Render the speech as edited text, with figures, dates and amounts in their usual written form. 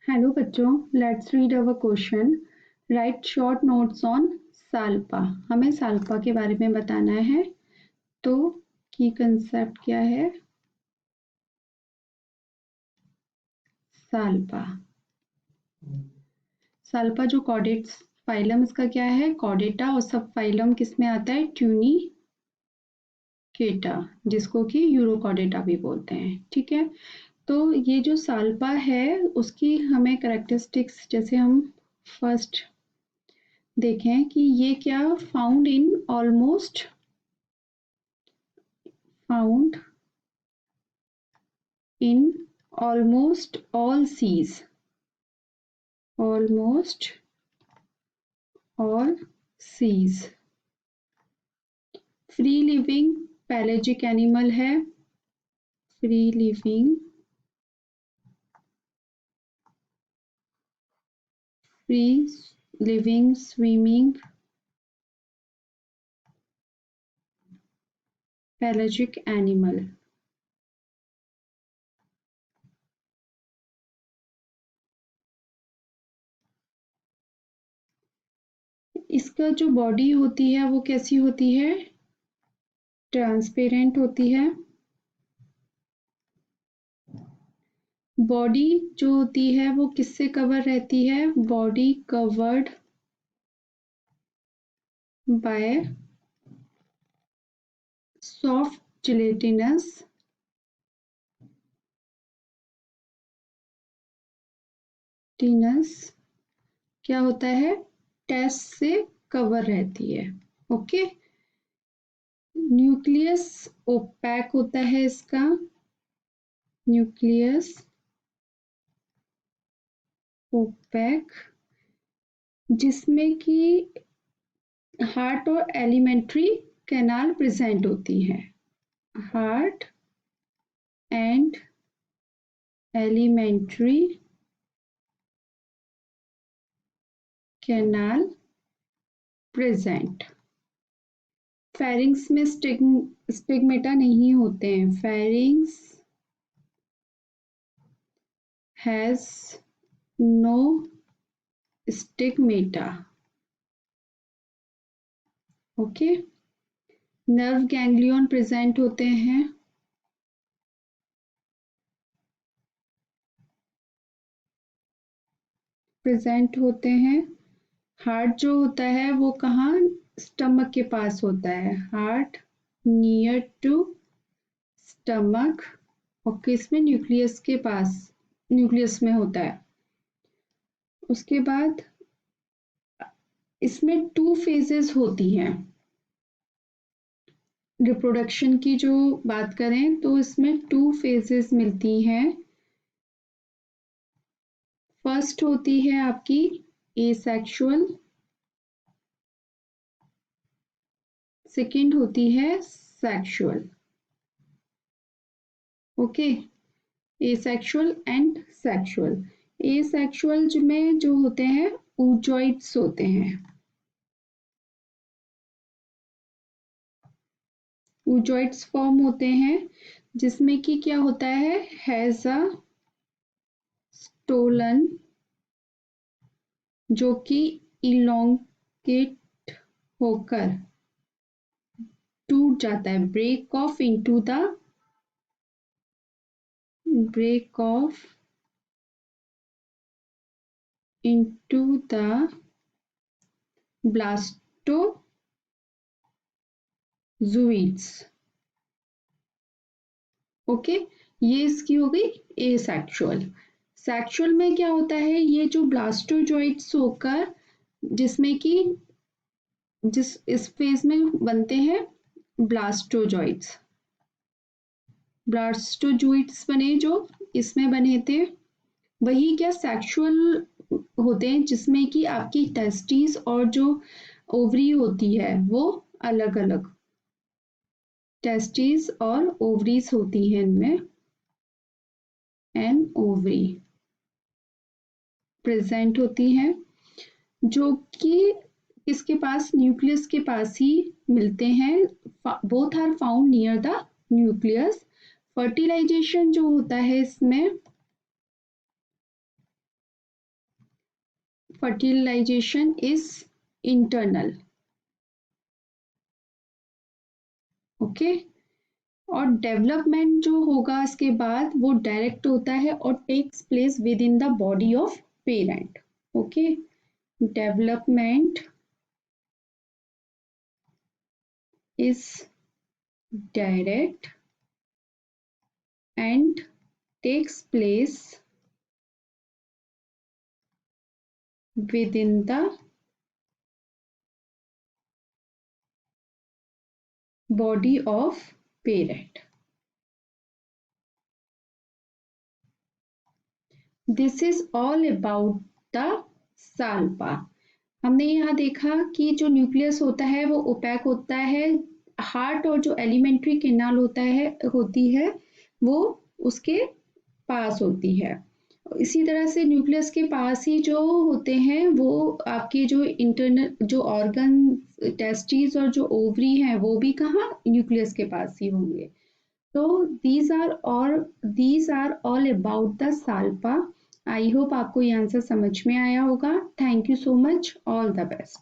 Hello बच्चों, let's read our question. Right short notes on salpa. हमें salpa के बारे में बताना है। तो की कंसेप्ट क्या है? साल्पा साल्पा जो कॉर्डेट्स फाइलम इसका क्या है? कॉर्डेटा। और सब फाइलम किस में आता है? ट्यूनिकेटा, जिसको कि यूरोकॉर्डेटा भी बोलते हैं। ठीक है, तो ये जो साल्पा है उसकी हमें कैरेक्टरिस्टिक्स, जैसे हम फर्स्ट देखें कि ये क्या found in almost found in almost all seas. Almost all seas. Free living pelagic animal है। Free living swimming pelagic animal. इसका जो बॉडी होती है वो कैसी होती है? ट्रांसपेरेंट होती है। बॉडी जो होती है वो किससे कवर रहती है? Body covered by soft gelatinous क्या होता है? टेस्ट से कवर रहती है। ओके, न्यूक्लियस ओपैक होता है इसका। न्यूक्लियस ओपैक, जिसमें कि हार्ट और एलिमेंट्री कैनाल प्रेजेंट होती है। Heart and alimentary canal present. Pharynx में स्टिग्मेटा नहीं होते हैं। Pharynx has no stigmata. Okay, nerve ganglion present होते हैं। हार्ट जो होता है वो कहाँ? स्टमक के पास होता है। हार्ट नियर टू स्टमक, और किसमें? न्यूक्लियस के पास, न्यूक्लियस में होता है। उसके बाद इसमें 2 फेजेस होती हैं। रिप्रोडक्शन की जो बात करें तो इसमें 2 फेजेस मिलती हैं। फर्स्ट होती है आपकी एसेक्सुअल, सेकेंड होती है sexual. Okay, asexual and sexual. Asexual में जो होते हैं oozoids होते हैं। oozoids फॉर्म होते हैं जिसमें कि क्या होता है? हैज अ स्टोलन, जो कि इलोंगेट होकर टूट जाता है। Break off into the blastozooids. Okay, ये इसकी हो गई एसेक्सुअल। सेक्सुअल में क्या होता है? ये जो ब्लास्टोजोइड्स होकर, जिसमें कि इस फेज में बनते हैं ब्लास्टोजोइड्स। बने जो इसमें बने थे, वही क्या सेक्सुअल होते हैं, जिसमें कि आपकी टेस्टिस और जो ओवरी होती है वो अलग अलग, टेस्टिस और ओवरीज होती हैं इनमें। एंड ओवरी प्रेजेंट होती हैं, जो कि इसके पास, न्यूक्लियस के पास ही मिलते हैं। Both are found near the nucleus. Fertilization जो होता है इसमें fertilization is internal. ओके और डेवलपमेंट जो होगा इसके बाद वो डायरेक्ट होता है और takes place within the body of parent. Okay development is direct and takes place within the body of parent. This is all about the salpa. हमने यहाँ देखा कि जो न्यूक्लियस होता है वो ओपैक होता है. हार्ट और जो एलिमेंट्री कैनाल होती है वो उसके पास होती है. इसी तरह से न्यूक्लियस के पास ही जो होते हैं वो आपके जो इंटरनल जो ऑर्गन टेस्टिस और जो ओवरी हैं वो भी कहाँ न्यूक्लियस के पास ही होंगे. तो these are all about the salpa. I hope आपको ये आंसर समझ में आया होगा. Thank you so much. All the best.